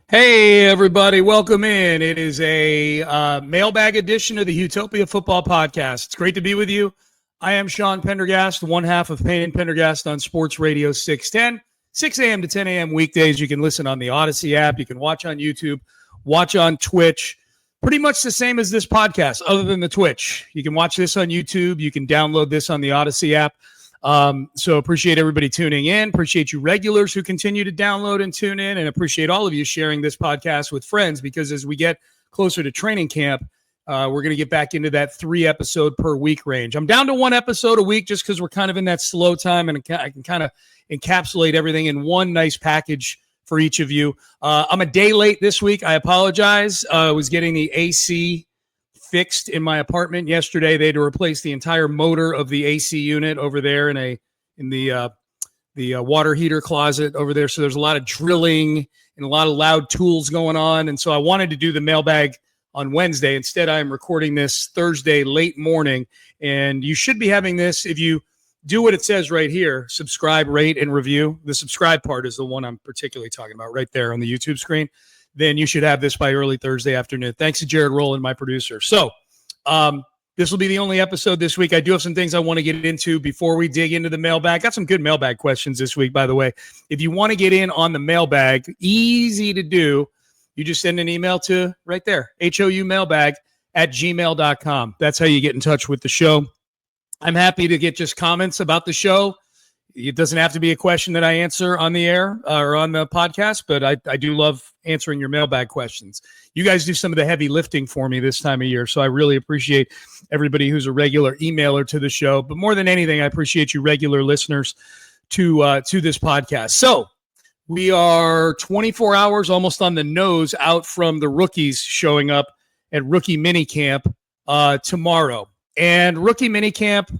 Hey, everybody. Welcome in. It is a mailbag edition of the HOUTOPIA Football Podcast. It's great to be with you. I am Sean Pendergast, one half of Payne and Pendergast on Sports Radio 610, 6 a.m. to 10 a.m. weekdays. You can listen on the Odyssey app. You can watch on YouTube, watch on Twitch. Pretty much the same as this podcast, other than the Twitch. You can watch this on YouTube. You can download this on the Odyssey app. So appreciate everybody tuning in. Appreciate you regulars who continue to download and tune in, and appreciate all of you sharing this podcast with friends, because as we get closer to training camp, we're going to get back into that 3-episode per week range. I'm down to 1 episode a week just because we're kind of in that slow time, and I can kind of encapsulate everything in one nice package for each of you. I'm a day late this week. I apologize. I was getting the AC fixed in my apartment yesterday. They had to replace the entire motor of the AC unit over there in the water heater closet over there. So there's a lot of drilling and a lot of loud tools going on. And so I wanted to do the mailbag on Wednesday. Instead, I'm recording this Thursday late morning, and you should be having this if you do what it says right here: subscribe, rate, and review. The subscribe part is the one I'm particularly talking about right there on the YouTube screen. Then you should have this by early Thursday afternoon. Thanks to Jared Rowland, my producer. So this will be the only episode this week. I do have some things I want to get into before we dig into the mailbag. Got some good mailbag questions this week, by the way. If you want to get in on the mailbag, easy to do. You just send an email to right there, HOUMAILBAG@gmail.com. That's how you get in touch with the show. I'm happy to get just comments about the show. It doesn't have to be a question that I answer on the air or on the podcast, but I do love answering your mailbag questions. You guys do some of the heavy lifting for me this time of year, so I really appreciate everybody who's a regular emailer to the show. But more than anything, I appreciate you regular listeners to this podcast. So we are 24 hours almost on the nose out from the rookies showing up at Rookie Minicamp tomorrow. And Rookie Minicamp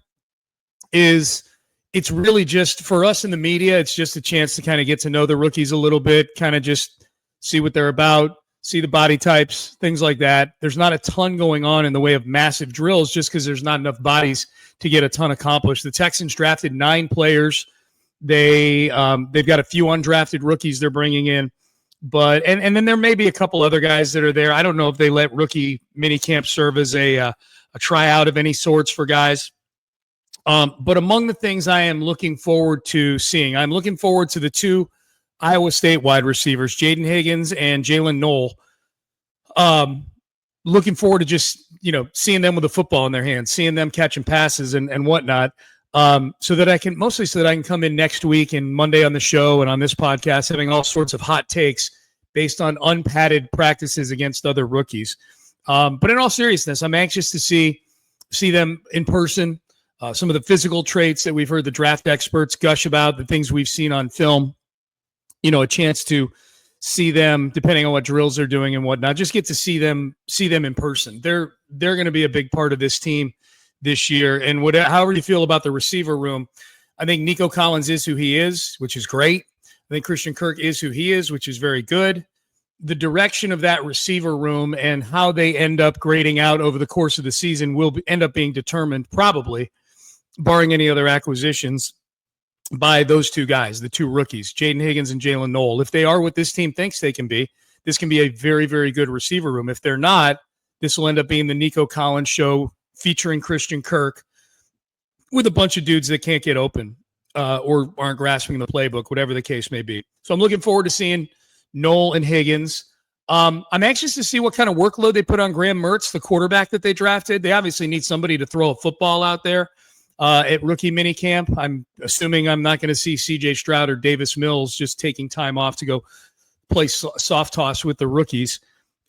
it's really just, for us in the media, it's just a chance to kind of get to know the rookies a little bit, kind of just see what they're about, see the body types, things like that. There's not a ton going on in the way of massive drills just because there's not enough bodies to get a ton accomplished. The Texans drafted 9 players. They've got a few undrafted rookies they're bringing in. But and then there may be a couple other guys that are there. I don't know if they let Rookie Minicamp serve as a tryout of any sorts for guys. But among the things I am looking forward to seeing, I'm looking forward to the 2 Iowa State wide receivers, Jaden Higgins and Jalen Knoll. Looking forward to just, seeing them with a football in their hands, seeing them catching passes and whatnot, so that I can come in next week and Monday on the show and on this podcast having all sorts of hot takes based on unpadded practices against other rookies. But in all seriousness, I'm anxious to see them in person. Some of the physical traits that we've heard the draft experts gush about, the things we've seen on film, a chance to see them, depending on what drills they're doing and whatnot, just get to see them in person. They're going to be a big part of this team this year. And however you feel about the receiver room, I think Nico Collins is who he is, which is great. I think Christian Kirk is who he is, which is very good. The direction of that receiver room and how they end up grading out over the course of the season will end up being determined, probably, barring any other acquisitions, by those 2 guys, the 2 rookies, Jaden Higgins and Jalen Knoll. If they are what this team thinks they can be, this can be a very, very good receiver room. If they're not, this will end up being the Nico Collins show featuring Christian Kirk with a bunch of dudes that can't get open or aren't grasping the playbook, whatever the case may be. So I'm looking forward to seeing Knoll and Higgins. I'm anxious to see what kind of workload they put on Graham Mertz, the quarterback that they drafted. They obviously need somebody to throw a football out there. At Rookie Minicamp, I'm assuming I'm not going to see C.J. Stroud or Davis Mills just taking time off to go play soft toss with the rookies.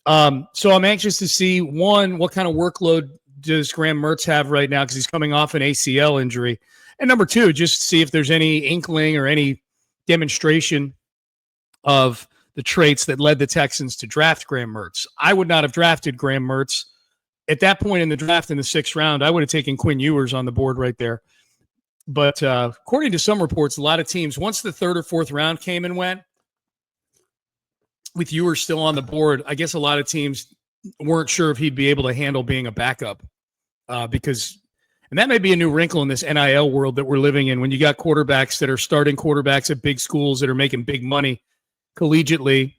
So I'm anxious to see, one, what kind of workload does Graham Mertz have right now because he's coming off an ACL injury. And number 2, just see if there's any inkling or any demonstration of the traits that led the Texans to draft Graham Mertz. I would not have drafted Graham Mertz. At that point in the draft in the 6th round, I would have taken Quinn Ewers on the board right there. But according to some reports, a lot of teams, once the 3rd or 4th round came and went, with Ewers still on the board, I guess a lot of teams weren't sure if he'd be able to handle being a backup because And that may be a new wrinkle in this NIL world that we're living in when you got quarterbacks that are starting quarterbacks at big schools that are making big money collegiately.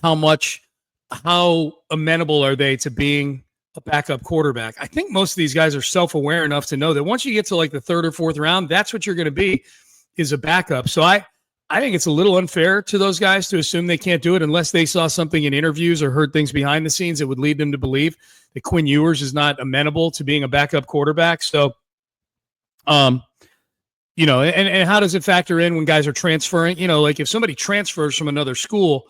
how amenable are they to being a backup quarterback? I think most of these guys are self-aware enough to know that once you get to like the third or fourth round, that's what you're going to be, is a backup. So I think it's a little unfair to those guys to assume they can't do it unless they saw something in interviews or heard things behind the scenes that would lead them to believe that Quinn Ewers is not amenable to being a backup quarterback. So, you know, and how does it factor in when guys are transferring? You know, like if somebody transfers from another school,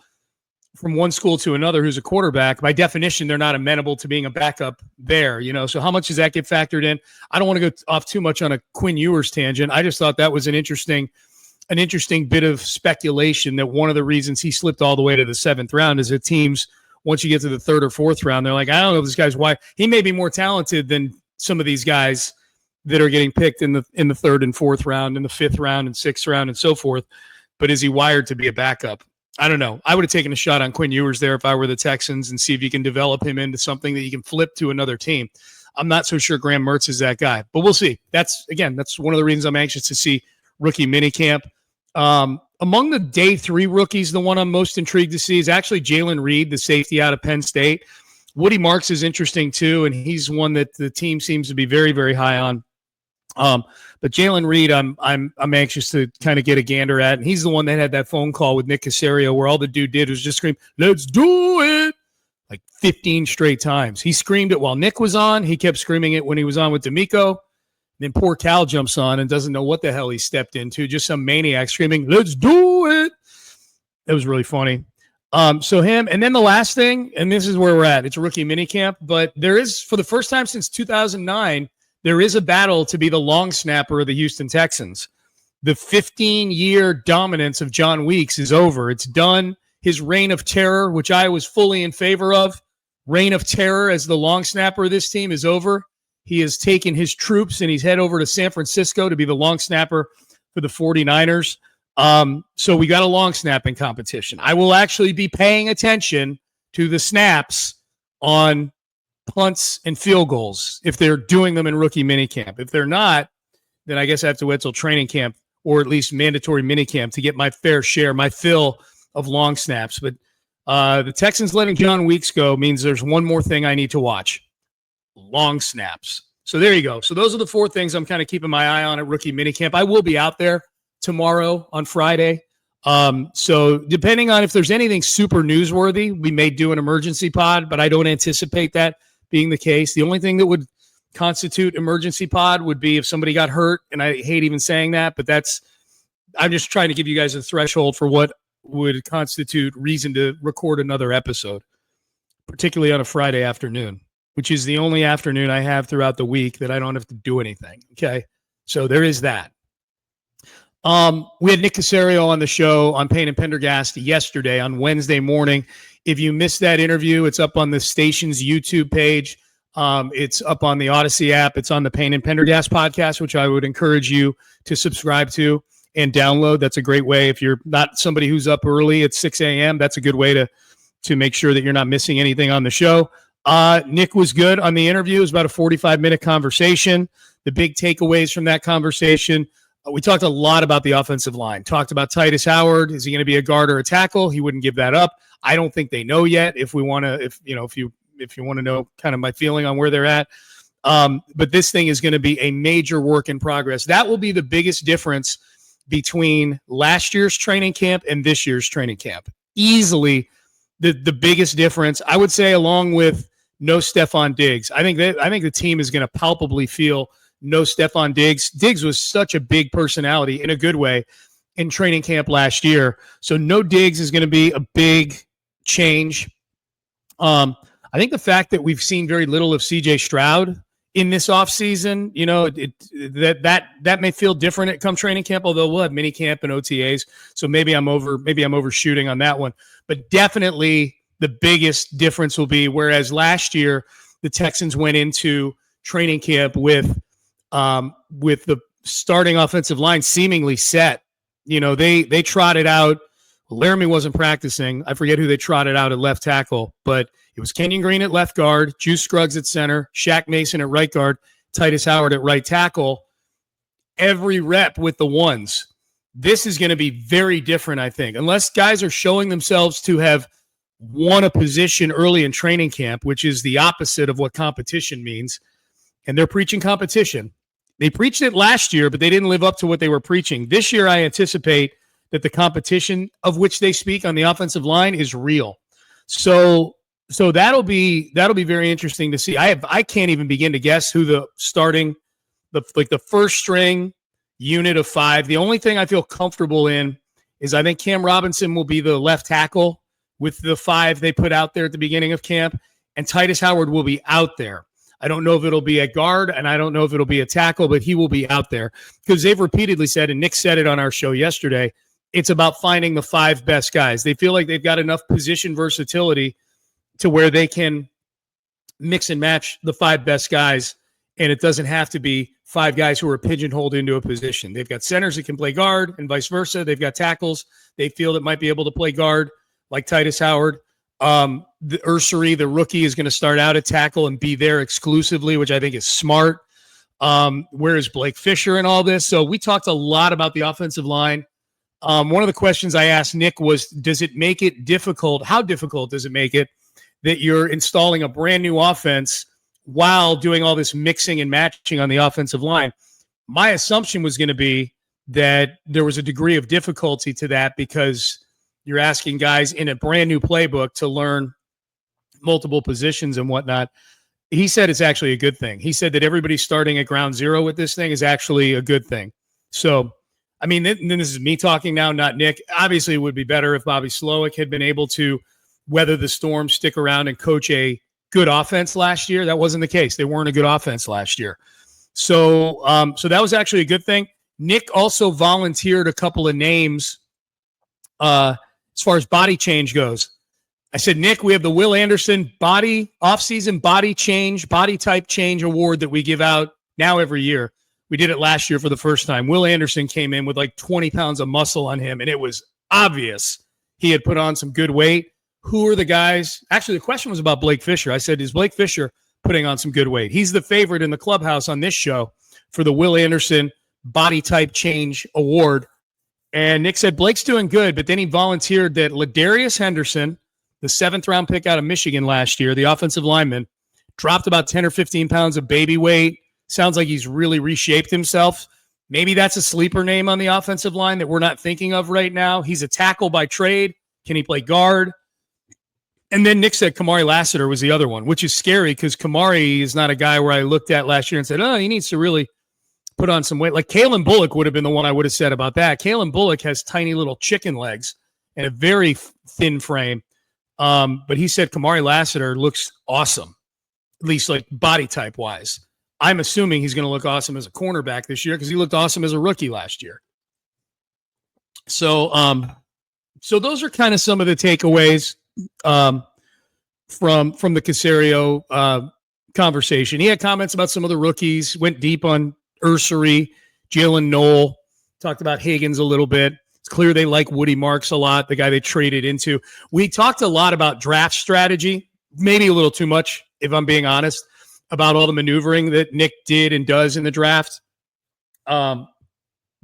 from one school to another who's a quarterback, by definition, they're not amenable to being a backup there, you know? So how much does that get factored in? I don't want to go off too much on a Quinn Ewers tangent. I just thought that was an interesting bit of speculation that one of the reasons he slipped all the way to the seventh round is that teams, once you get to the third or fourth round, they're like, I don't know if this guy's why. He may be more talented than some of these guys that are getting picked in the third and fourth round, in the fifth round and sixth round and so forth. But is he wired to be a backup? I don't know. I would have taken a shot on Quinn Ewers there if I were the Texans and see if you can develop him into something that you can flip to another team. I'm not so sure Graham Mertz is that guy, but we'll see. That's one of the reasons I'm anxious to see rookie minicamp. Among the day 3 rookies, the one I'm most intrigued to see is actually Jalen Reed, the safety out of Penn State. Woody Marks is interesting too, and he's one that the team seems to be very, very high on. But Jalen Reed, I'm anxious to kind of get a gander at, and he's the one that had that phone call with Nick Caserio where all the dude did was just scream, "Let's do it!" like 15 straight times. He screamed it while Nick was on. He kept screaming it when he was on with D'Amico. Then poor Cal jumps on and doesn't know what the hell he stepped into. Just some maniac screaming, "Let's do it!" That was really funny. So him, and then the last thing, and this is where we're at. It's a rookie minicamp, but there is, for the first time since 2009. There is a battle to be the long snapper of the Houston Texans. The 15-year dominance of John Weeks is over. It's done. His reign of terror, which I was fully in favor of, reign of terror as the long snapper of this team is over. He has taken his troops and he's head over to San Francisco to be the long snapper for the 49ers. So we got a long snapping competition. I will actually be paying attention to the snaps on punts and field goals if they're doing them in rookie minicamp. If they're not, then I guess I have to wait till training camp or at least mandatory minicamp to get my fair share, my fill of long snaps. But the Texans letting John Weeks go means there's one more thing I need to watch: long snaps. So there you go. So those are the 4 things I'm kind of keeping my eye on at rookie minicamp. I will be out there tomorrow on Friday. So depending on if there's anything super newsworthy, we may do an emergency pod, but I don't anticipate that being the case. The only thing that would constitute emergency pod would be if somebody got hurt, and I hate even saying that, but I'm just trying to give you guys a threshold for what would constitute reason to record another episode, particularly on a Friday afternoon, which is the only afternoon I have throughout the week that I don't have to do anything. Okay. So there is that. We had Nick Caserio on the show on Payne and Pendergast yesterday on Wednesday morning. If you missed that interview, it's up on the station's YouTube page. It's up on the Odyssey app. It's on the Payne and Pendergast podcast, which I would encourage you to subscribe to and download. That's a great way. If you're not somebody who's up early at 6 a.m., that's a good way to make sure that you're not missing anything on the show. Nick was good on the interview. It was about a 45-minute conversation. The big takeaways from that conversation: we talked a lot about the offensive line. Talked about Titus Howard. Is he going to be a guard or a tackle? He wouldn't give that up. I don't think they know yet. If you want to know kind of my feeling on where they're at. But this thing is going to be a major work in progress. That will be the biggest difference between last year's training camp and this year's training camp. Easily the biggest difference, I would say, along with no Stephon Diggs. I think the team is going to palpably feel no Stephon Diggs. Diggs was such a big personality in a good way in training camp last year. So no Diggs is going to be a big change. I think the fact that we've seen very little of CJ Stroud in this offseason, you know, that may feel different at come training camp, although we'll have mini camp and OTAs. So maybe I'm overshooting on that one. But definitely the biggest difference will be, whereas last year the Texans went into training camp with the starting offensive line seemingly set. You know, they trotted out. Laramie wasn't practicing. I forget who they trotted out at left tackle, but it was Kenyon Green at left guard, Juice Scruggs at center, Shaq Mason at right guard, Titus Howard at right tackle. Every rep with the ones. This is going to be very different, I think. Unless guys are showing themselves to have won a position early in training camp, which is the opposite of what competition means. And they're preaching competition. They preached it last year, but they didn't live up to what they were preaching. This year, I anticipate that the competition of which they speak on the offensive line is real. So that'll be very interesting to see. I can't even begin to guess who the first string unit of 5. The only thing I feel comfortable in is I think Cam Robinson will be the left tackle with the 5 they put out there at the beginning of camp, and Titus Howard will be out there. I don't know if it'll be a guard, and I don't know if it'll be a tackle, but he will be out there because they've repeatedly said, and Nick said it on our show yesterday, it's about finding the 5 best guys. They feel like they've got enough position versatility to where they can mix and match the 5 best guys, and it doesn't have to be 5 guys who are pigeonholed into a position. They've got centers that can play guard and vice versa. They've got tackles they feel that might be able to play guard, like Titus Howard. The Ursary, the rookie, is going to start out at tackle and be there exclusively, which I think is smart. Where is Blake Fisher in all this? So we talked a lot about the offensive line. One of the questions I asked Nick was, does it make it difficult? How difficult does it make it that you're installing a brand new offense while doing all this mixing and matching on the offensive line? My assumption was going to be that there was a degree of difficulty to that because you're asking guys in a brand new playbook to learn multiple positions and whatnot. He said it's actually a good thing. He said that everybody starting at ground zero with this thing is actually a good thing. So, I mean, then this is me talking now, not Nick. Obviously, it would be better if Bobby Slowick had been able to weather the storm, stick around, and coach a good offense last year. That wasn't the case. They weren't a good offense last year. So that was actually a good thing. Nick also volunteered a couple of names as far as body change goes. I said, Nick, we have the Will Anderson offseason body type change award that we give out now every year. We did it last year for the first time. Will Anderson came in with like 20 pounds of muscle on him, and it was obvious he had put on some good weight. Who are the guys? Actually, the question was about Blake Fisher. I said, is Blake Fisher putting on some good weight? He's the favorite in the clubhouse on this show for the Will Anderson body type change award. And Nick said, Blake's doing good, but then he volunteered that Ladarius Henderson, the 7th-round pick out of Michigan last year, the offensive lineman, dropped about 10 or 15 pounds of baby weight. Sounds like he's really reshaped himself. Maybe that's a sleeper name on the offensive line that we're not thinking of right now. He's a tackle by trade. Can he play guard? And then Nick said Kamari Lassiter was the other one, which is scary because Kamari is not a guy where I looked at last year and said, oh, he needs to really put on some weight. Like Kalen Bullock would have been the one I would have said about that. Kalen Bullock has tiny little chicken legs and a very thin frame. But he said Kamari Lassiter looks awesome, at least like body type wise. I'm assuming he's going to look awesome as a cornerback this year because he looked awesome as a rookie last year. So those are kind of some of the takeaways from the Caserio conversation. He had comments about some of the rookies, went deep on Ursary, Jalen Knoll, talked about Higgins a little bit. It's clear they like Woody Marks a lot, the guy they traded into. We talked a lot about draft strategy, maybe a little too much, if I'm being honest, about all the maneuvering that Nick did and does in the draft. But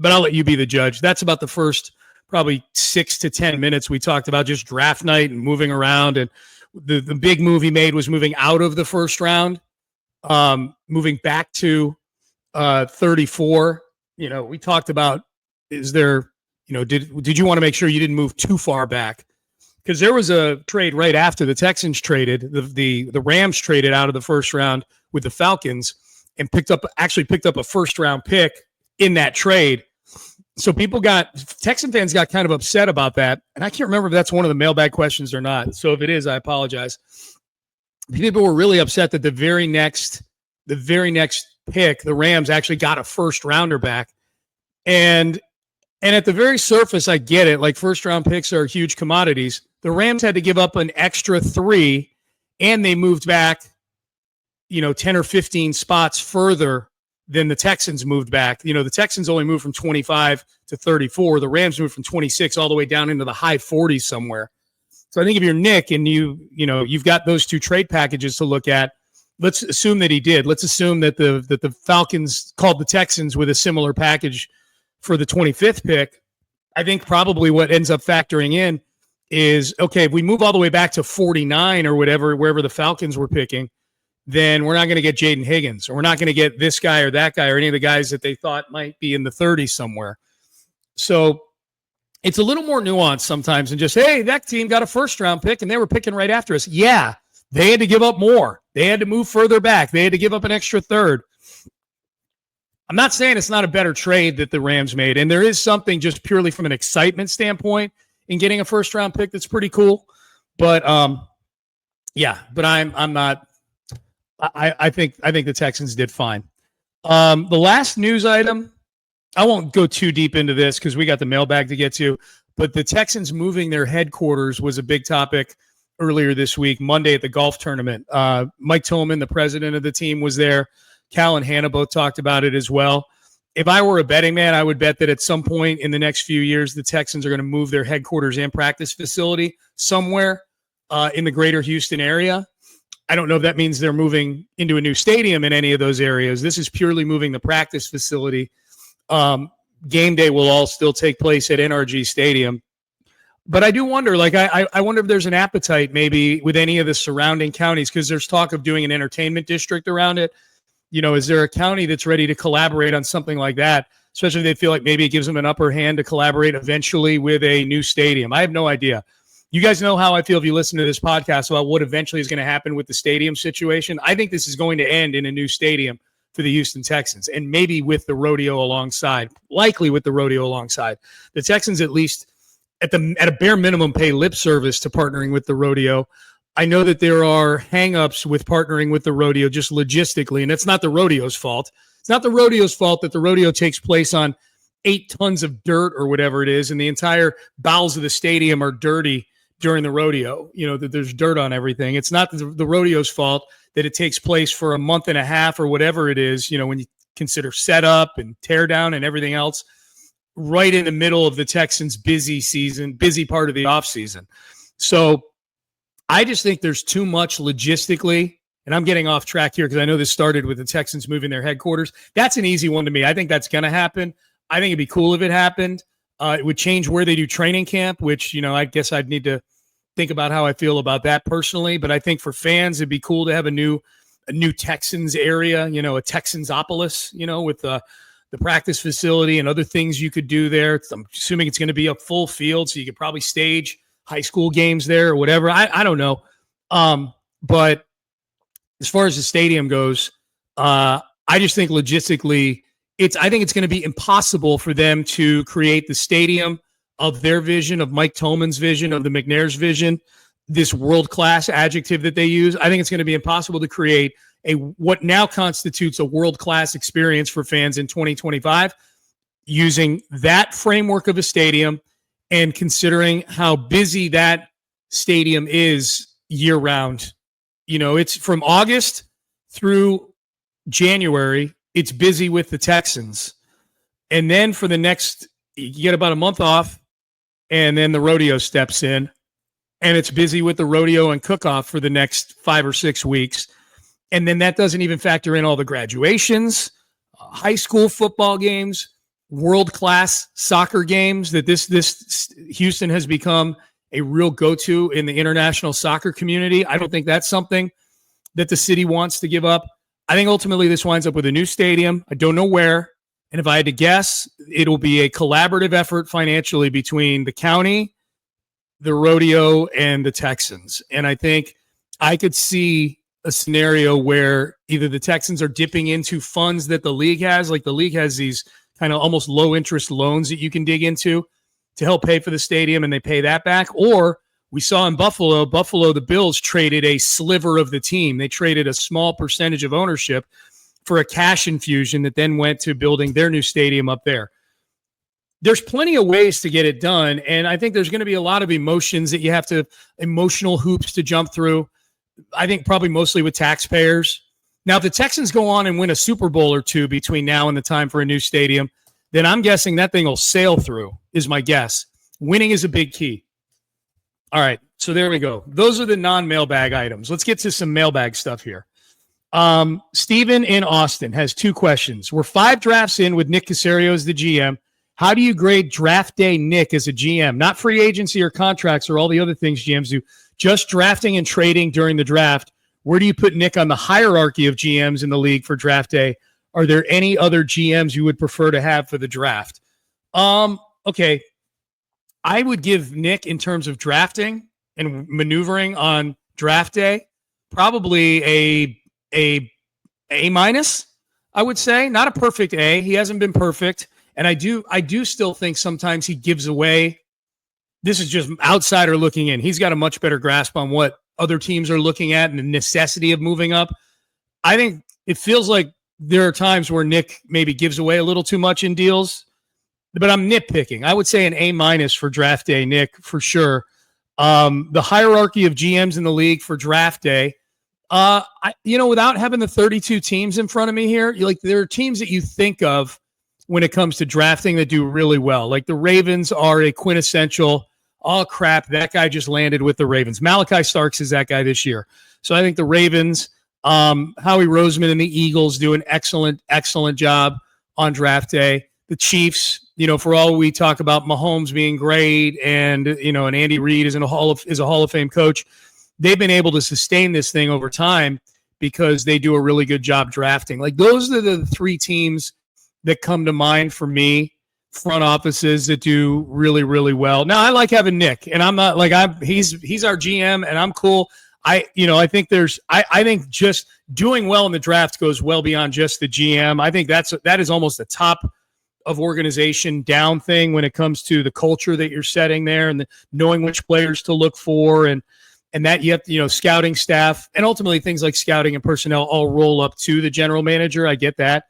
I'll let you be the judge. That's about the first probably 6 to 10 minutes we talked about just draft night and moving around. And the big move he made was moving out of the first round, moving back to 34. You know, we talked about, is there, you know, did you want to make sure you didn't move too far back? Because there was a trade right after the Texans traded, the Rams traded out of the first round with the Falcons and picked up a first round pick in that trade. So Texan fans got kind of upset about that. And I can't remember if that's one of the mailbag questions or not. So if it is, I apologize. People were really upset that the very next pick, the Rams actually got a first rounder back. And at the very surface, I get it. Like first round picks are huge commodities. The Rams had to give up an extra 3 and they moved back, 10 or 15 spots further than the Texans moved back. The Texans only moved from 25 to 34. The Rams moved from 26 all the way down into the high 40s somewhere. So I think if you're Nick and you've got those two trade packages to look at, let's assume that he did. Let's assume that the Falcons called the Texans with a similar package for the 25th pick. I think probably what ends up factoring in is, okay, if we move all the way back to 49 or whatever, wherever the Falcons were picking, then we're not going to get Jaden Higgins, or we're not going to get this guy or that guy or any of the guys that they thought might be in the 30s somewhere. So it's a little more nuanced sometimes than just, hey, that team got a first-round pick and they were picking right after us. Yeah, they had to give up more. They had to move further back. They had to give up an extra third. I'm not saying it's not a better trade that the Rams made, and there is something just purely from an excitement standpoint in getting a first-round pick that's pretty cool. But, yeah, but I'm not – I think the Texans did fine. The last news item, I won't go too deep into this because we got the mailbag to get to, but the Texans moving their headquarters was a big topic earlier this week, Monday at the golf tournament. Mike Tillman, the president of the team, was there. Cal and Hannah both talked about it as well. If I were a betting man, I would bet that at some point in the next few years, the Texans are going to move their headquarters and practice facility somewhere in the greater Houston area. I don't know if that means they're moving into a new stadium in any of those areas. This is purely moving the practice facility. Game day will all still take place at NRG Stadium. But I do wonder, like, I wonder if there's an appetite maybe with any of the surrounding counties, because there's talk of doing an entertainment district around it. You know, is there a county that's ready to collaborate on something like that, especially if they feel like maybe it gives them an upper hand to collaborate eventually with a new stadium? I have no idea. You guys know how I feel if you listen to this podcast about what eventually is going to happen with the stadium situation. I think this is going to end in a new stadium for the Houston Texans, and maybe with the rodeo alongside, likely with the rodeo alongside. The Texans, at least at a bare minimum, pay lip service to partnering with the rodeo. I know that there are hangups with partnering with the rodeo just logistically, and it's not the rodeo's fault. It's not the rodeo's fault that the rodeo takes place on 8 tons of dirt or whatever it is, and the entire bowels of the stadium are dirty during the rodeo, you know, that there's dirt on everything. It's not the rodeo's fault that it takes place for a month and a half or whatever it is, you know, when you consider setup and tear down and everything else, right in the middle of the Texans' busy season, busy part of the offseason. So I just think there's too much logistically, and I'm getting off track here because I know this started with the Texans moving their headquarters. That's an easy one to me. I think that's going to happen. I think it'd be cool if it happened. It would change where they do training camp, which, you know, I guess I'd need to think about how I feel about that personally. But I think for fans, it'd be cool to have a new Texans area, you know, a Texansopolis, you know, with the practice facility and other things you could do there. I'm assuming it's going to be a full field, so you could probably stage high school games there or whatever. I don't know. But as far as the stadium goes, I just think logistically, I think it's going to be impossible for them to create the stadium of their vision, of Mike Tillman's vision, of the McNair's vision, this world-class adjective that they use. I think it's going to be impossible to create what now constitutes a world-class experience for fans in 2025 using that framework of a stadium and considering how busy that stadium is year-round. You know, it's from August through January, it's busy with the Texans. And then for the next, you get about a month off, and then the rodeo steps in, and it's busy with the rodeo and cook-off for the next 5 or 6 weeks. And then that doesn't even factor in all the graduations, high school football games, world-class soccer games that this Houston has become a real go-to in the international soccer community. I don't think that's something that the city wants to give up. I think ultimately this winds up with a new stadium. I don't know where. And if I had to guess, it'll be a collaborative effort financially between the county, the rodeo, and the Texans. And I think I could see a scenario where either the Texans are dipping into funds that the league has, like the league has these kind of almost low interest loans that you can dig into to help pay for the stadium, and they pay that back. Or we saw in Buffalo, the Bills traded a sliver of the team. They traded a small percentage of ownership for a cash infusion that then went to building their new stadium up there. There's plenty of ways to get it done, and I think there's going to be a lot of emotions that you have to, emotional hoops to jump through. I think probably mostly with taxpayers. Now, if the Texans go on and win a Super Bowl or two between now and the time for a new stadium, then I'm guessing that thing will sail through, is my guess. Winning is a big key. All right, so there we go. Those are the non-mailbag items. Let's get to some mailbag stuff here. Steven in Austin has 2 questions. We're 5 drafts in with Nick Caserio as the GM, How do you grade draft day Nick as a GM? Not free agency or contracts or all the other things GMs do, just drafting and trading during the draft. Where do you put Nick on the hierarchy of GMs in the league for draft day? Are there any other GMs you would prefer to have for the draft? Okay. I would give Nick, in terms of drafting and maneuvering on draft day, probably A minus, I would say. Not a perfect A. He hasn't been perfect. And I do still think sometimes he gives away. This is just outsider looking in. He's got a much better grasp on what other teams are looking at and the necessity of moving up. I think it feels like there are times where Nick maybe gives away a little too much in deals, but I'm nitpicking. I would say an A minus for draft day, Nick, for sure. The hierarchy of GMs in the league for draft day, without having the 32 teams in front of me here, there are teams that you think of when it comes to drafting that do really well. Like the Ravens are a quintessential, oh crap, that guy just landed with the Ravens. Malachi Starks is that guy this year. So I think the Ravens, Howie Roseman and the Eagles do an excellent, excellent job on draft day. The Chiefs, for all we talk about Mahomes being great and Andy Reid is a Hall of Fame coach, they've been able to sustain this thing over time because they do a really good job drafting. Like those are the three teams that come to mind for me, front offices that do really, really well. Now I like having Nick, and I'm not like he's our GM and I'm cool. I think I think just doing well in the draft goes well beyond just the GM. I think that is almost the top of organization down thing when it comes to the culture that you're setting there and knowing which players to look for and that you have to, scouting staff and ultimately things like scouting and personnel all roll up to the general manager. I get that.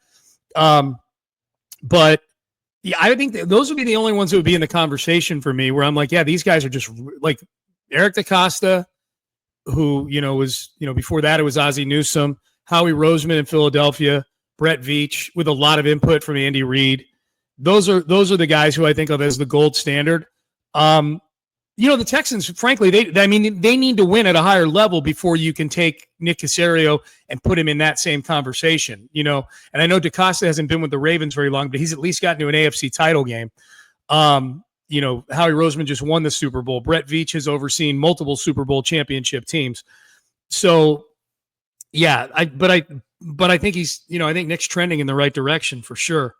But yeah, I think those would be the only ones that would be in the conversation for me where I'm like, yeah, these guys are just like Eric DeCosta, who, was, before that it was Ozzie Newsome, Howie Roseman in Philadelphia, Brett Veach with a lot of input from Andy Reid. Those are the guys who I think of as the gold standard. The Texans, frankly, they need to win at a higher level before you can take Nick Caserio and put him in that same conversation, And I know DeCosta hasn't been with the Ravens very long, but he's at least gotten to an AFC title game. Howie Roseman just won the Super Bowl. Brett Veach has overseen multiple Super Bowl championship teams. So, yeah, but I think he's, I think Nick's trending in the right direction for sure.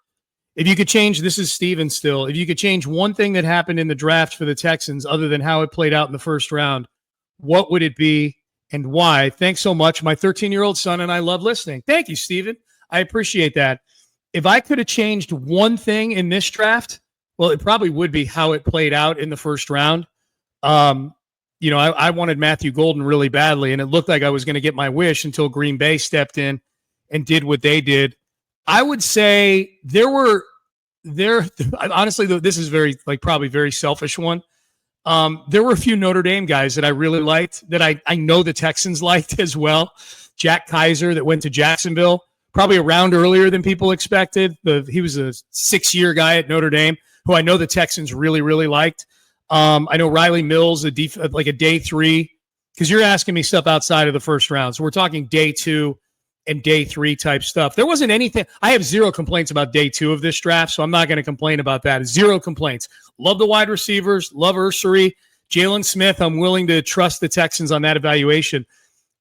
If you could change, this is Steven still, if you could change one thing that happened in the draft for the Texans other than how it played out in the first round, what would it be and why? Thanks so much. My 13-year-old son and I love listening. Thank you, Steven. I appreciate that. If I could have changed one thing in this draft, well, it probably would be how it played out in the first round. I wanted Matthew Golden really badly, and it looked like I was going to get my wish until Green Bay stepped in and did what they did. I would say honestly, though, this is probably very selfish one. There were a few Notre Dame guys that I really liked that I know the Texans liked as well. Jack Kaiser that went to Jacksonville, probably around earlier than people expected. He was a 6-year guy at Notre Dame who I know the Texans really, really liked. I know Riley Mills, like a day 3, because you're asking me stuff outside of the first round. So we're talking day 2 and day 3 type stuff. There wasn't anything. I have 0 complaints about day 2 of this draft, so I'm not going to complain about that. 0 complaints. Love the wide receivers. Love Ursery. Jalen Smith, I'm willing to trust the Texans on that evaluation.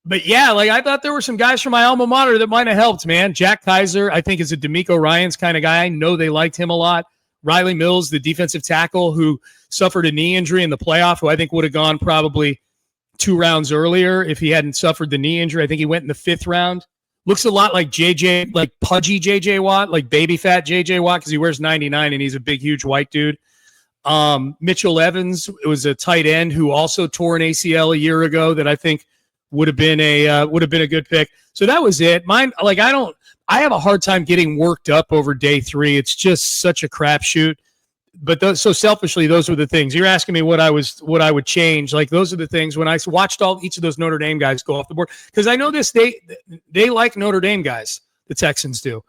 But yeah, I thought there were some guys from my alma mater that might have helped, man. Jack Kaiser, I think, is a D'Amico Ryans kind of guy. I know they liked him a lot. Riley Mills, the defensive tackle who suffered a knee injury in the playoff, who I think would have gone probably 2 rounds earlier if he hadn't suffered the knee injury. I think he went in the 5th round. Looks a lot like pudgy JJ Watt, like baby fat JJ Watt, because he wears 99 and he's a big, huge white dude. Mitchell Evans, it was a tight end who also tore an ACL a year ago that I think would have been a good pick. So that was it. Mine, I have a hard time getting worked up over day 3. It's just such a crapshoot. But so selfishly, those were the things. You're asking me what I would change. Like those are the things when I watched each of those Notre Dame guys go off the board, because I know they like Notre Dame guys. The Texans do,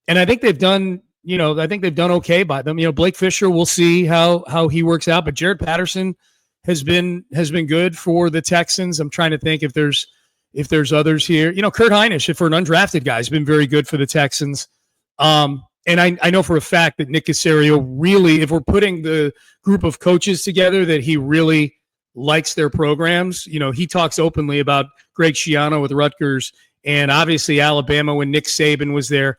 and I think they've done. They've done okay by them. Blake Fisher, we'll see how he works out. But Jared Patterson has been good for the Texans. I'm trying to think if there's others here. Kurt Hinish, for an undrafted guy, has been very good for the Texans. And I know for a fact that Nick Caserio really, if we're putting the group of coaches together, that he really likes their programs. He talks openly about Greg Schiano with Rutgers and obviously Alabama when Nick Saban was there.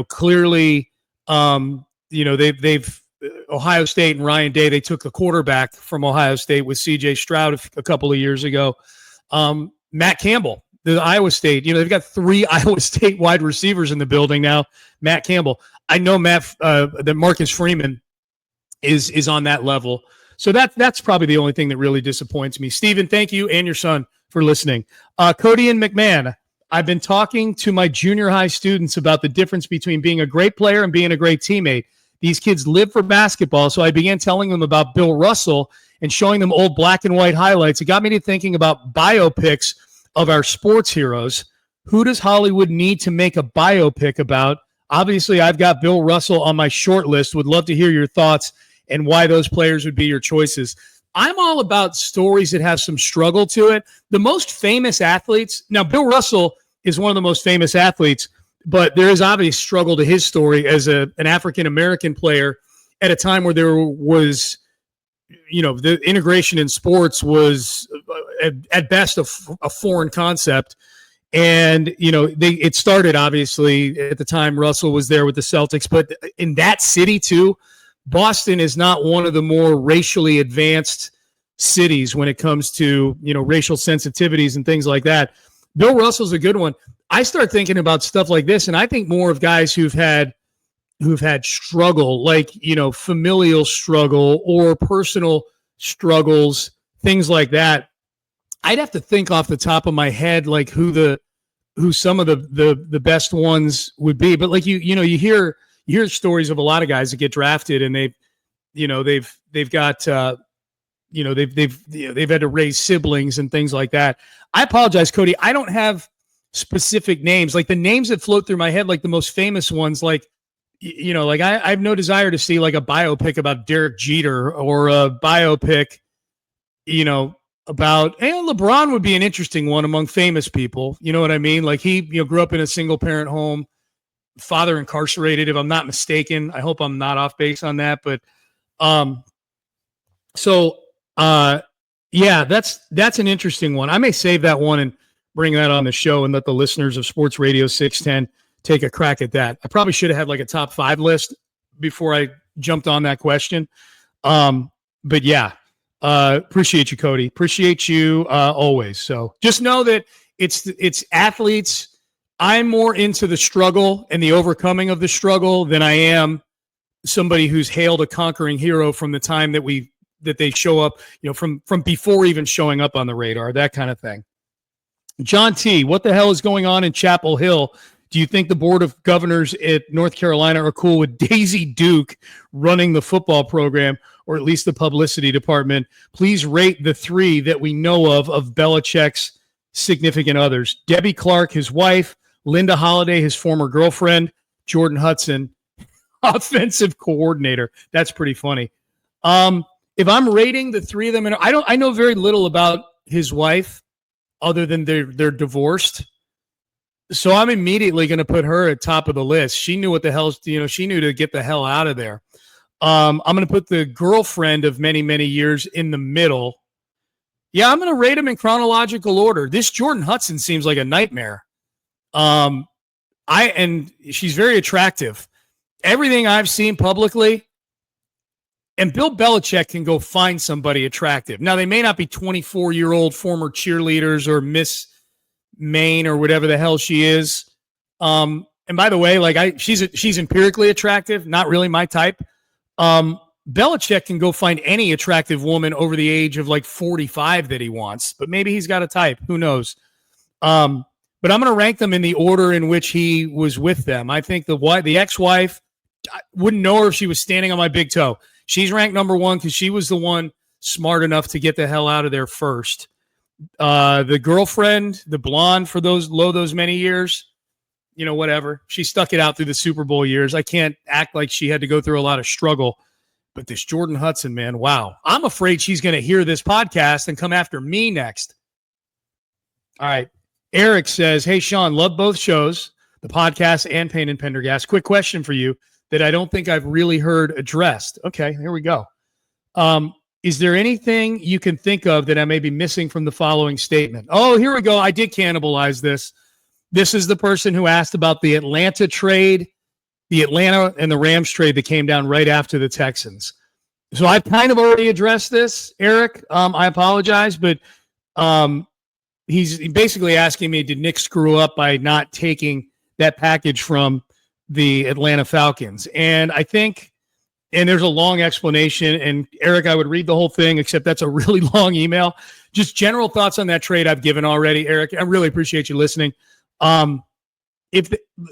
Clearly, they've Ohio State and Ryan Day, they took the quarterback from Ohio State with C.J. Stroud a couple of years ago. Matt Campbell, the Iowa State, they've got 3 Iowa State wide receivers in the building now. Matt Campbell. I know that Marcus Freeman is on that level. So that's probably the only thing that really disappoints me. Steven, thank you and your son for listening. Cody and McMahon, I've been talking to my junior high students about the difference between being a great player and being a great teammate. These kids live for basketball, so I began telling them about Bill Russell and showing them old black and white highlights. It got me to thinking about biopics of our sports heroes. Who does Hollywood need to make a biopic about? Obviously, I've got Bill Russell on my short list. Would love to hear your thoughts and why those players would be your choices. I'm all about stories that have some struggle to it. The most famous athletes, now Bill Russell is one of the most famous athletes, but there is obvious struggle to his story as an African-American player at a time where there was, the integration in sports was at best a foreign concept. And, it started obviously at the time Russell was there with the Celtics, but in that city too, Boston is not one of the more racially advanced cities when it comes to, racial sensitivities and things like that. Bill Russell's a good one. I start thinking about stuff like this, and I think more of guys who've had struggle, like, familial struggle or personal struggles, things like that. I'd have to think off the top of my head, like who some of the best ones would be. But like, you hear stories of a lot of guys that get drafted and they've got, they've had to raise siblings and things like that. I apologize, Cody. I don't have specific names, like the names that float through my head, like the most famous ones, like, I have no desire to see like a biopic about Derek Jeter or a biopic, about, LeBron would be an interesting one among famous people. You know what I mean? Like he, grew up in a single parent home, father incarcerated, if I'm not mistaken. I hope I'm not off base on that, but, yeah, that's an interesting one. I may save that one and bring that on the show and let the listeners of Sports Radio 610 take a crack at that. I probably should have had like a top 5 list before I jumped on that question. But yeah, appreciate you, Cody. Appreciate you always. So just know that it's athletes. I'm more into the struggle and the overcoming of the struggle than I am somebody who's hailed a conquering hero from the time that they show up, from before even showing up on the radar, that kind of thing. John T., what the hell is going on in Chapel Hill? Do you think the Board of Governors at North Carolina are cool with Daisy Duke running the football program, or at least the publicity department? Please rate the 3 that we know of Belichick's significant others. Debbie Clark, his wife; Linda Holliday, his former girlfriend; Jordan Hudson, offensive coordinator. That's pretty funny. If I'm rating the 3 of them, and I know very little about his wife other than they're divorced. So I'm immediately going to put her at top of the list. She knew what the hell, she knew to get the hell out of there. I'm going to put the girlfriend of many, many years in the middle. Yeah, I'm going to rate them in chronological order. This Jordan Hudson seems like a nightmare. And she's very attractive. Everything I've seen publicly, and Bill Belichick can go find somebody attractive. Now, they may not be 24-year-old former cheerleaders or Miss Maine or whatever the hell she is. And by the way, she's empirically attractive, not really my type. Belichick can go find any attractive woman over the age of like 45 that he wants, but maybe he's got a type. Who knows? But I'm going to rank them in the order in which he was with them. I think the ex-wife, I wouldn't know her if she was standing on my big toe. She's ranked number 1 because she was the one smart enough to get the hell out of there first. The girlfriend, the blonde for those many years, whatever. She stuck it out through the Super Bowl years. I can't act like she had to go through a lot of struggle. But this Jordan Hudson, man, wow. I'm afraid she's going to hear this podcast and come after me next. All right. Eric says, hey, Sean, love both shows. the podcast and Payne and Pendergast. Quick question for you that I don't think I've really heard addressed. Okay, here we go. Is there anything you can think of that I may be missing from the following statement? Oh, here we go. I did cannibalize this. This is the person who asked about the Atlanta trade, the Atlanta and the Rams trade that came down right after the Texans. So I've kind of already addressed this, Eric. I apologize, but he's basically asking me, did Nick screw up by not taking that package from the Atlanta Falcons? And I think, and there's a long explanation, and Eric, I would read the whole thing, except that's a really long email. Just general thoughts on that trade I've given already, Eric. I really appreciate you listening. If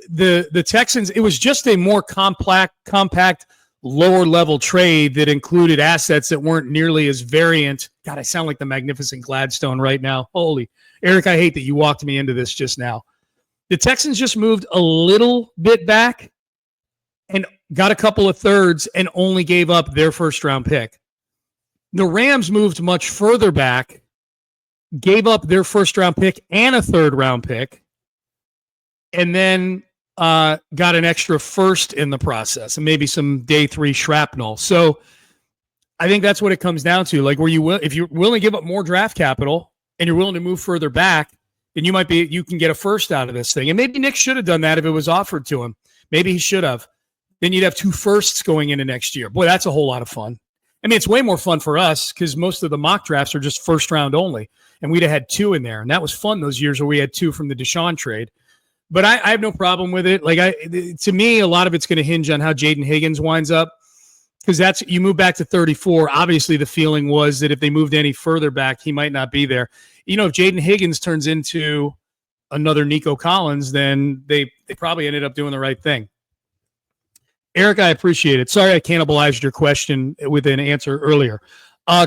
the Texans, it was just a more compact, lower level trade that included assets that weren't nearly as variant. God, I sound like the magnificent Gladstone right now. Holy, Eric, I hate that you walked me into this just now. The Texans just moved a little bit back and got a couple of thirds and only gave up their first-round pick. The Rams moved much further back, gave up their first-round pick and a third-round pick, and then got an extra first in the process and maybe some day 3 shrapnel. So I think that's what it comes down to. Like, if you're willing to give up more draft capital and you're willing to move further back, then you can get a first out of this thing. And maybe Nick should have done that if it was offered to him. Maybe he should have. Then you'd have 2 firsts going into next year. Boy, that's a whole lot of fun. I mean, it's way more fun for us because most of the mock drafts are just first round only. And we'd have had 2 in there. And that was fun those years where we had 2 from the Deshaun trade. But I have no problem with it. To me, a lot of it's going to hinge on how Jaden Higgins winds up. Because you move back to 34. Obviously, the feeling was that if they moved any further back, he might not be there. If Jaden Higgins turns into another Nico Collins, then they probably ended up doing the right thing. Eric, I appreciate it. Sorry I cannibalized your question with an answer earlier.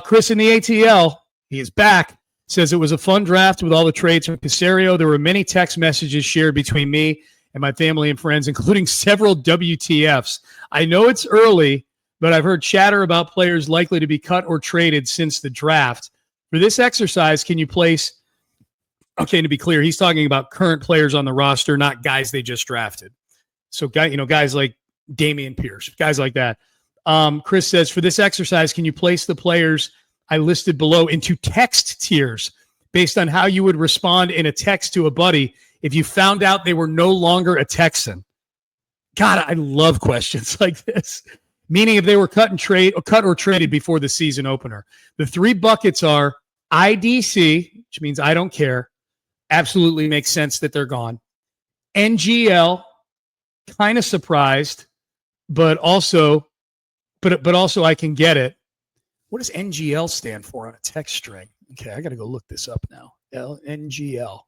Chris in the ATL, he is back, says it was a fun draft with all the trades from Caserio. There were many text messages shared between me and my family and friends, including several WTFs. I know it's early, but I've heard chatter about players likely to be cut or traded since the draft. For this exercise, can you place – okay, to be clear, he's talking about current players on the roster, not guys they just drafted. So, guys like Dameon Pierce, guys like that. Chris says, for this exercise, can you place the players I listed below into text tiers based on how you would respond in a text to a buddy if you found out they were no longer a Texan? God, I love questions like this. Meaning if they were cut or traded before the season opener. The 3 buckets are IDC, which means I don't care. Absolutely makes sense that they're gone. NGL, kind of surprised, but also I can get it. What does NGL stand for on a text string? Okay, I got to go look this up now. NGL.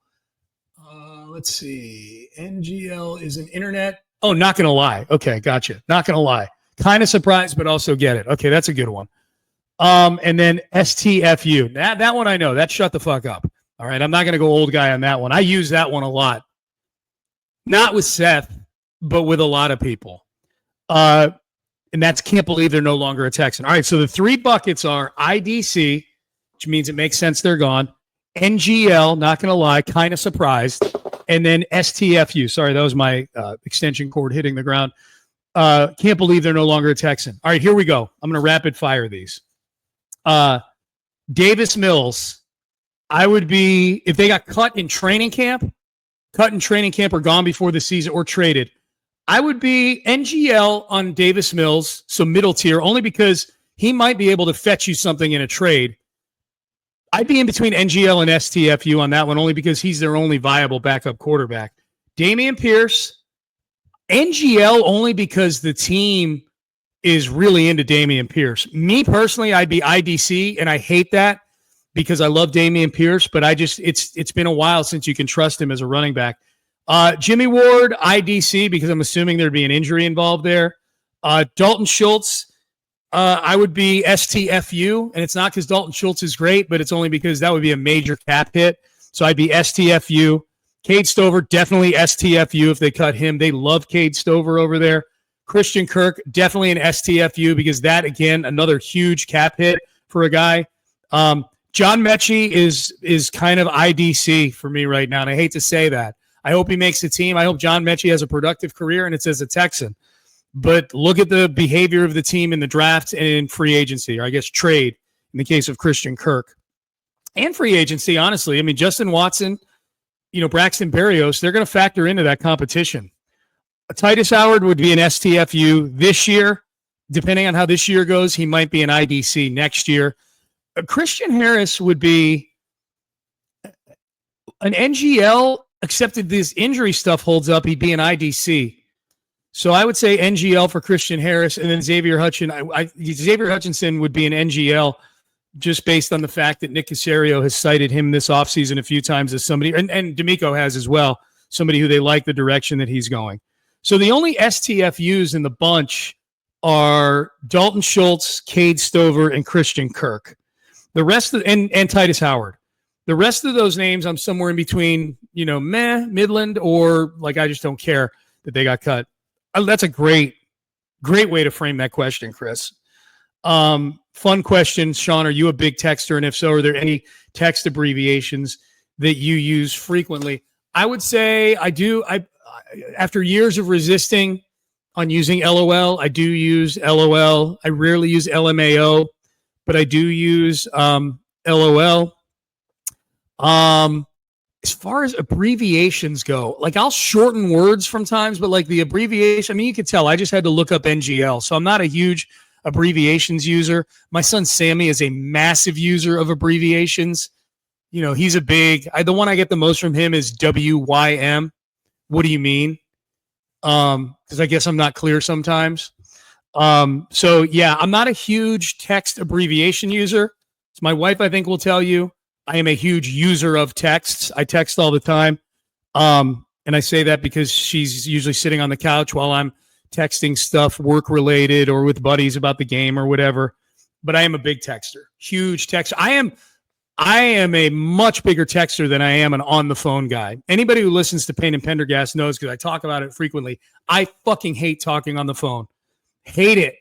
Let's see. NGL is an internet. Oh, not going to lie. Okay, gotcha. Not going to lie. Kind of surprised, but also get it. Okay, that's a good one. And then STFU. That one I know. That shut the fuck up. All right, I'm not going to go old guy on that one. I use that one a lot. Not with Seth, but with a lot of people. And that's can't believe they're no longer a Texan. All right, so the 3 buckets are IDC, which means it makes sense they're gone. NGL, not going to lie, kind of surprised. And then STFU. Sorry, that was my extension cord hitting the ground. Can't believe they're no longer a Texan. All right, here we go. I'm going to rapid fire these. Davis Mills. I would be, if they got cut in training camp or gone before the season or traded, I would be NGL on Davis Mills, so middle tier, only because he might be able to fetch you something in a trade. I'd be in between NGL and STFU on that one, only because he's their only viable backup quarterback. Dameon Pierce, NGL only because the team is really into Dameon Pierce. Me personally, I'd be IDC, and I hate that because I love Dameon Pierce, but it's been a while since you can trust him as a running back. Jimmy Ward, IDC, because I'm assuming there'd be an injury involved there. Dalton Schultz, I would be STFU, and it's not because Dalton Schultz is great, but it's only because that would be a major cap hit. So I'd be STFU. Cade Stover, definitely STFU if they cut him. They love Cade Stover over there. Christian Kirk, definitely an STFU because that, again, another huge cap hit for a guy. John Mechie is kind of IDC for me right now, and I hate to say that. I hope he makes the team. I hope John Mechie has a productive career, and it's as a Texan. But look at the behavior of the team in the draft and in free agency, or I guess trade in the case of Christian Kirk. And free agency, honestly. I mean, Justin Watson, Braxton Berrios, they're going to factor into that competition. Titus Howard would be an STFU this year. Depending on how this year goes, he might be an IDC next year. Christian Harris would be an NGL, except if this injury stuff holds up, he'd be an IDC. So I would say NGL for Christian Harris, and then Xavier Hutchinson would be an NGL just based on the fact that Nick Caserio has cited him this offseason a few times as somebody, and D'Amico has as well, somebody who they like the direction that he's going. So the only STFUs in the bunch are Dalton Schultz, Cade Stover, and Christian Kirk. The rest of and Titus Howard. The rest of those names, I'm somewhere in between, Midland, or like I just don't care that they got cut. That's a great way to frame that question, Chris. Fun question, Sean. Are you a big texter? And if so, are there any text abbreviations that you use frequently? I would say I do. After years of resisting on using LOL, I do use LOL. I rarely use LMAO, but I do use LOL. As far as abbreviations go, like I'll shorten words from times, but like the abbreviation, I mean, you could tell I just had to look up NGL. So I'm not a huge abbreviations user. My son Sammy is a massive user of abbreviations. He's a big, the one I get the most from him is WYM. What do you mean? Because I guess I'm not clear sometimes. So yeah, I'm not a huge text abbreviation user. So my wife, I think, will tell you I am a huge user of texts. I text all the time. And I say that because she's usually sitting on the couch while I'm texting stuff work-related or with buddies about the game or whatever. But I am a big texter, huge texter. I am a much bigger texter than I am an on-the-phone guy. Anybody who listens to Payne and Pendergast knows, because I talk about it frequently, I fucking hate talking on the phone. Hate it.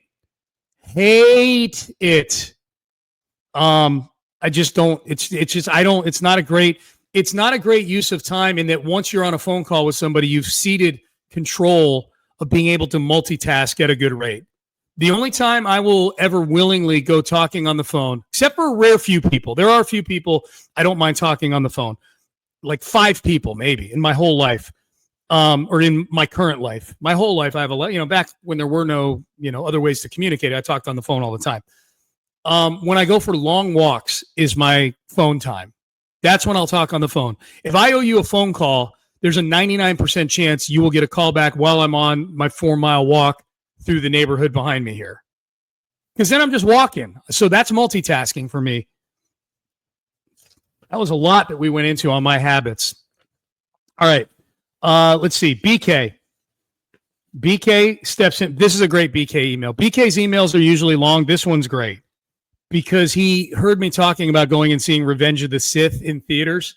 I just don't, it's not a great use of time, in that once you're on a phone call with somebody, you've ceded control of being able to multitask at a good rate. The only time I will ever willingly go talking on the phone, except for a rare few people, there are a few people I don't mind talking on the phone, like 5 people maybe in my whole life, or in my current life. My whole life I have back when there were no, other ways to communicate, I talked on the phone all the time. When I go for long walks is my phone time. That's when I'll talk on the phone. If I owe you a phone call, there's a 99% chance you will get a call back while I'm on my 4-mile walk through the neighborhood behind me here. Because then I'm just walking. So that's multitasking for me. That was a lot that we went into on my habits. All right. Let's see. BK steps in. This is a great BK email. BK's emails are usually long. This one's great because he heard me talking about going and seeing Revenge of the Sith in theaters.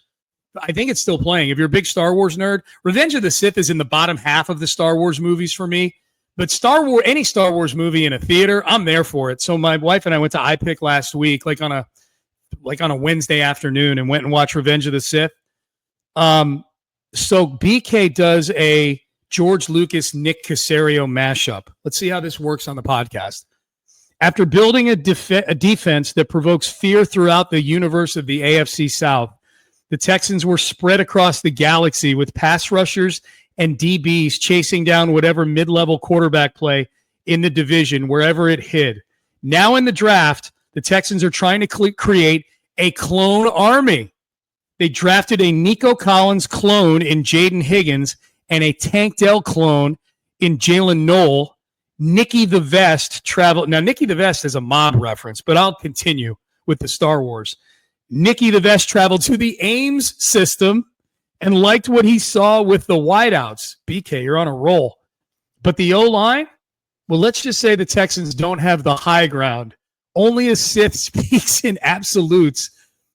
I think it's still playing. If you're a big Star Wars nerd, Revenge of the Sith is in the bottom half of the Star Wars movies for me. But any Star Wars movie in a theater, I'm there for it. So my wife and I went to iPick last week, like on a Wednesday afternoon, and went and watched Revenge of the Sith. So BK does a George Lucas, Nick Caserio mashup. Let's see how this works on the podcast. After building a defense that provokes fear throughout the universe of the AFC South, the Texans were spread across the galaxy with pass rushers and DBs chasing down whatever mid-level quarterback play in the division, wherever it hid. Now in the draft, the Texans are trying to create a clone army. They drafted a Nico Collins clone in Jaden Higgins and a Tank Dell clone in Jalen Knoll. Nicky the Vest traveled. Now, Nicky the Vest is a mob reference, but I'll continue with the Star Wars. Nicky the Vest traveled to the Ames system and liked what he saw with the wideouts. BK, you're on a roll. But the O-line? Well, let's just say the Texans don't have the high ground. Only a Sith speaks in absolutes.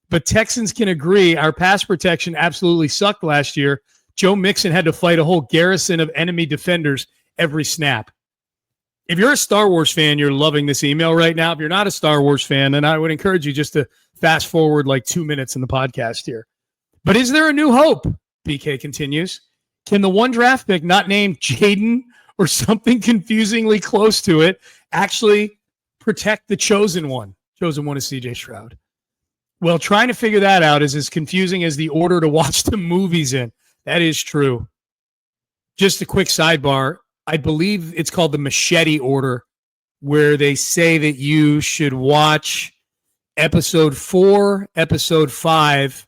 But Texans can agree our pass protection absolutely sucked last year. Joe Mixon had to fight a whole garrison of enemy defenders every snap. If you're a Star Wars fan, you're loving this email right now. If you're not a Star Wars fan, then I would encourage you just to fast forward like 2 minutes in the podcast here. But is there a new hope? BK continues. Can the one draft pick not named Jaden or something confusingly close to it actually protect the chosen one? Chosen one is CJ Stroud. Well, trying to figure that out is as confusing as the order to watch the movies in. That is true. Just a quick sidebar. I believe it's called the machete order, where they say that you should watch episode 4, episode 5,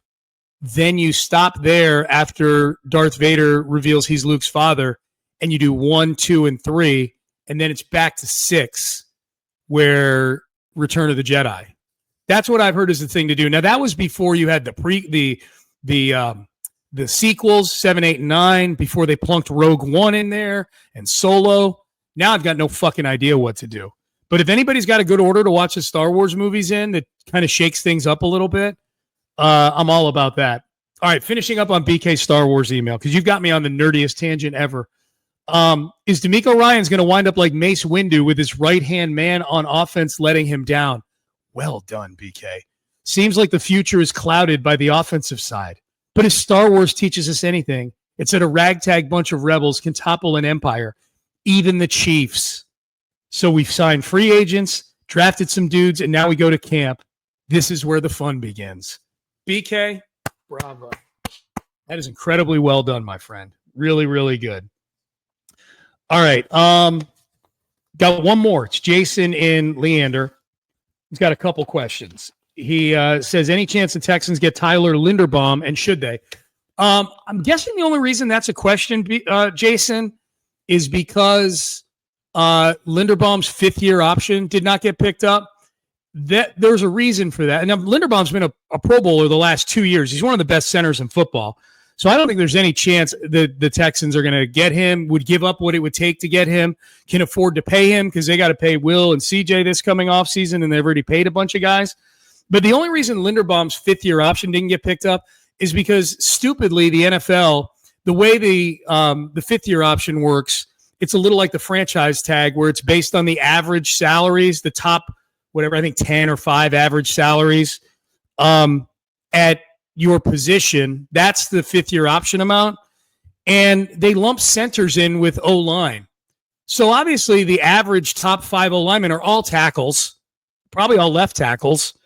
then you stop there after Darth Vader reveals he's Luke's father, and you do 1, 2, and 3, and then it's back to 6, where Return of the Jedi. That's what I've heard is the thing to do. Now, that was before you had the sequels, 7, 8, and 9, before they plunked Rogue One in there and Solo. Now I've got no fucking idea what to do. But if anybody's got a good order to watch the Star Wars movies in that kind of shakes things up a little bit, I'm all about that. All right, finishing up on BK Star Wars email, because you've got me on the nerdiest tangent ever. Is D'Amico Ryans going to wind up like Mace Windu with his right-hand man on offense letting him down? Well done, BK. Seems like the future is clouded by the offensive side. But if Star Wars teaches us anything, it's that a ragtag bunch of rebels can topple an empire, even the Chiefs. So we've signed free agents, drafted some dudes, and now we go to camp. This is where the fun begins. BK, bravo. That is incredibly well done, my friend. Really, really good. All right. Got one more. It's Jason in Leander. He's got a couple questions. He says, any chance the Texans get Tyler Linderbaum, and should they? I'm guessing the only reason that's a question, Jason, is because Linderbaum's fifth-year option did not get picked up. There's a reason for that. And now Linderbaum's been a Pro Bowler the last 2 years. He's one of the best centers in football. So I don't think there's any chance the Texans are going to get him, would give up what it would take to get him, can afford to pay him because they got to pay Will and CJ this coming off season, and they've already paid a bunch of guys. But the only reason Linderbaum's fifth-year option didn't get picked up is because, stupidly, the NFL, the way the fifth-year option works, it's a little like the franchise tag where it's based on the average salaries, the top, whatever, I think 10 or 5 average salaries at your position. That's the fifth-year option amount. And they lump centers in with O-line. So obviously the average top 5 O-linemen are all tackles, probably all left tackles.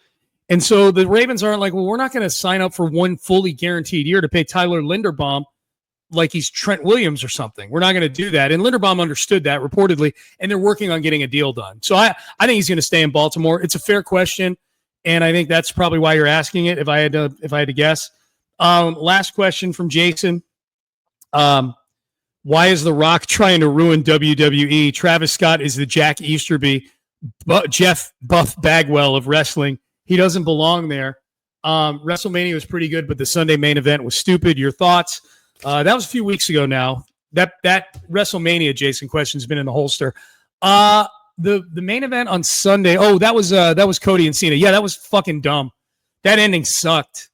And so the Ravens aren't like, well, we're not going to sign up for one fully guaranteed year to pay Tyler Linderbaum like he's Trent Williams or something. We're not going to do that. And Linderbaum understood that reportedly, and they're working on getting a deal done. So I think he's going to stay in Baltimore. It's a fair question, and I think that's probably why you're asking it, if I had to guess. Last question from Jason. Why is The Rock trying to ruin WWE? Travis Scott is the Jack Easterby, Jeff Buff Bagwell of wrestling. He doesn't belong there. WrestleMania was pretty good, but the Sunday main event was stupid. Your thoughts? That was a few weeks ago now. That WrestleMania, Jason, question's been in the holster. The main event on Sunday. Oh, that was Cody and Cena. Yeah, that was fucking dumb. That ending sucked.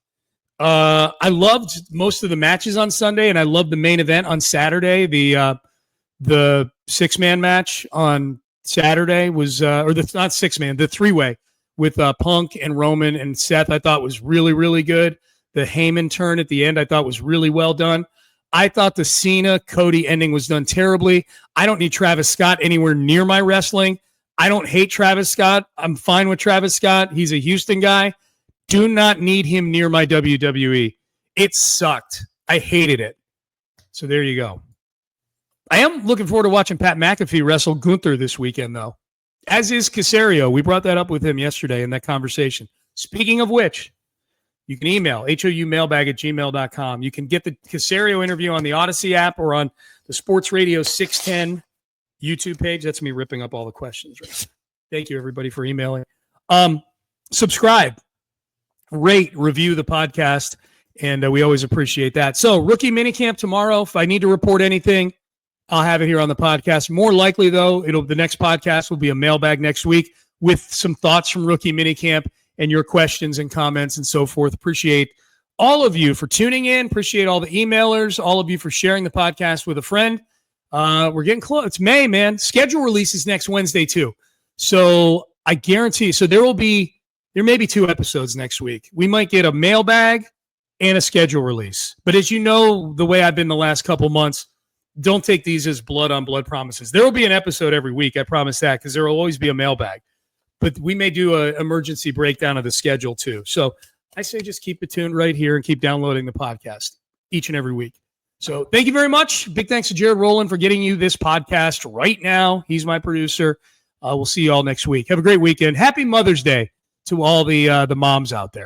I loved most of the matches on Sunday, and I loved the main event on Saturday. The 6-man match on Saturday was, or the not 6-man, the 3-way with Punk and Roman and Seth. I thought was really, really good. The Heyman turn at the end I thought was really well done. I thought the Cena-Cody ending was done terribly. I don't need Travis Scott anywhere near my wrestling. I don't hate Travis Scott. I'm fine with Travis Scott. He's a Houston guy. Do not need him near my WWE. It sucked. I hated it. So there you go. I am looking forward to watching Pat McAfee wrestle Gunther this weekend, though, as is Casario. We brought that up with him yesterday in that conversation. Speaking of which, you can email HOUMAILBAG@gmail.com. You can get the Casario interview on the Odyssey app or on the Sports Radio 610 YouTube page. That's me ripping up all the questions. Right? Thank you, everybody, for emailing. Subscribe, rate, review the podcast, and we always appreciate that. So, rookie minicamp tomorrow. If I need to report anything, I'll have it here on the podcast. More likely, though, the next podcast will be a mailbag next week with some thoughts from rookie minicamp and your questions and comments and so forth. Appreciate all of you for tuning in. Appreciate all the emailers, all of you for sharing the podcast with a friend. We're getting close. It's May, man. Schedule releases next Wednesday, too. So I guarantee. So there may be 2 episodes next week. We might get a mailbag and a schedule release. But as you know, the way I've been the last couple months, don't take these as blood on blood promises. There will be an episode every week, I promise that, because there will always be a mailbag. But we may do an emergency breakdown of the schedule too. So I say just keep it tuned right here and keep downloading the podcast each and every week. So thank you very much. Big thanks to Jared Rowland for getting you this podcast right now. He's my producer. We'll see you all next week. Have a great weekend. Happy Mother's Day to all the moms out there.